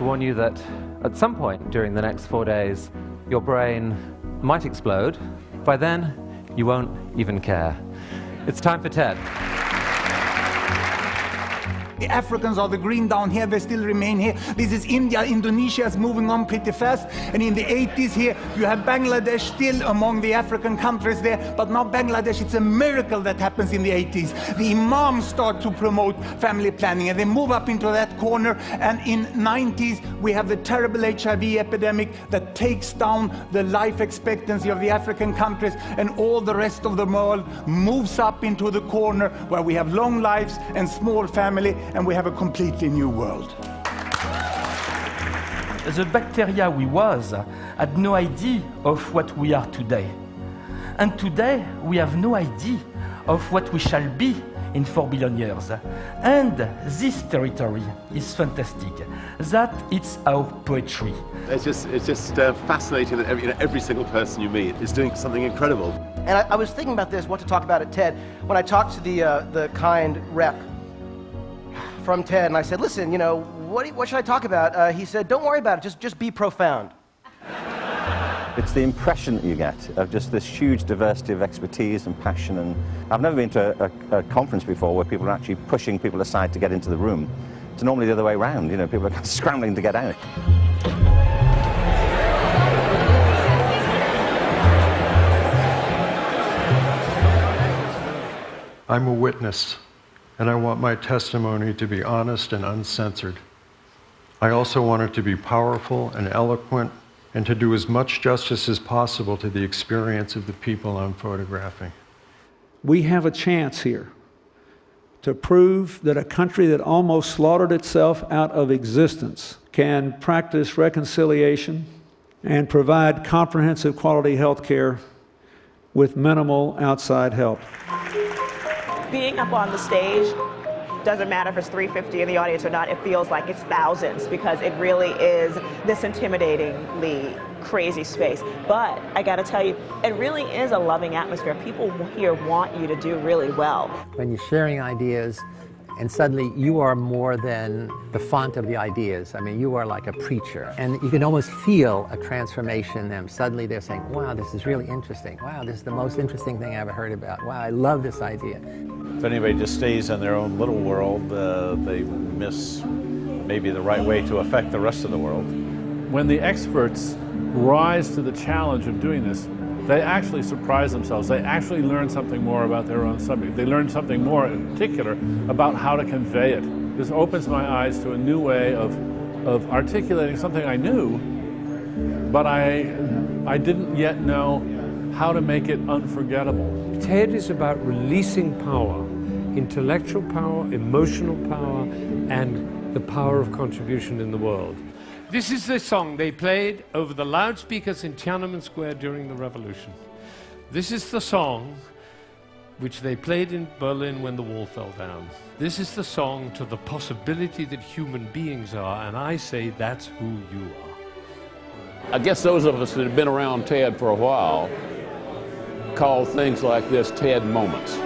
to warn you that at some point during the next 4 days, your brain might explode. By then, you won't even care. It's time for TED. The Africans are the green down here, they still remain here. This is India. Indonesia is moving on pretty fast. And in the 80s here, you have Bangladesh still among the African countries there. But now Bangladesh, it's a miracle that happens in the 80s. The imams start to promote family planning and they move up into that corner. And in 90s, we have the terrible HIV epidemic that takes down the life expectancy of the African countries, and all the rest of the world moves up into the corner where we have long lives and small family, and we have a completely new world. The bacteria we was had no idea of what we are today. And today we have no idea of what we shall be in 4 billion years. And this territory is fantastic. That it's our poetry. It's just fascinating that every single person you meet is doing something incredible. And I was thinking about this, what to talk about at TED, when I talked to the kind rep from TED, and I said, listen, you know, what should I talk about? He said, don't worry about it, just be profound. It's the impression that you get of just this huge diversity of expertise and passion. And I've never been to a conference before where people are actually pushing people aside to get into the room. It's normally the other way around, you know, people are scrambling to get out. I'm a witness, and I want my testimony to be honest and uncensored. I also want it to be powerful and eloquent, and to do as much justice as possible to the experience of the people I'm photographing. We have a chance here to prove that a country that almost slaughtered itself out of existence can practice reconciliation and provide comprehensive quality health care with minimal outside help. Being up on the stage, doesn't matter if it's 350 in the audience or not, it feels like it's thousands, because it really is this intimidatingly crazy space. But I gotta tell you, it really is a loving atmosphere. People here want you to do really well. When you're sharing ideas, and suddenly you are more than the font of the ideas. I mean, you are like a preacher. And you can almost feel a transformation in them. Suddenly they're saying, wow, this is really interesting. Wow, this is the most interesting thing I ever heard about. Wow, I love this idea. If anybody just stays in their own little world, they miss maybe the right way to affect the rest of the world. When the experts rise to the challenge of doing this, they actually surprise themselves. They actually learn something more about their own subject. They learn something more in particular about how to convey it. This opens my eyes to a new way of articulating something I knew, but I didn't yet know how to make it unforgettable. TED is about releasing power, intellectual power, emotional power, and the power of contribution in the world. This is the song they played over the loudspeakers in Tiananmen Square during the revolution. This is the song which they played in Berlin when the wall fell down. This is the song to the possibility that human beings are, and I say that's who you are. I guess those of us that have been around TED for a while call things like this TED moments.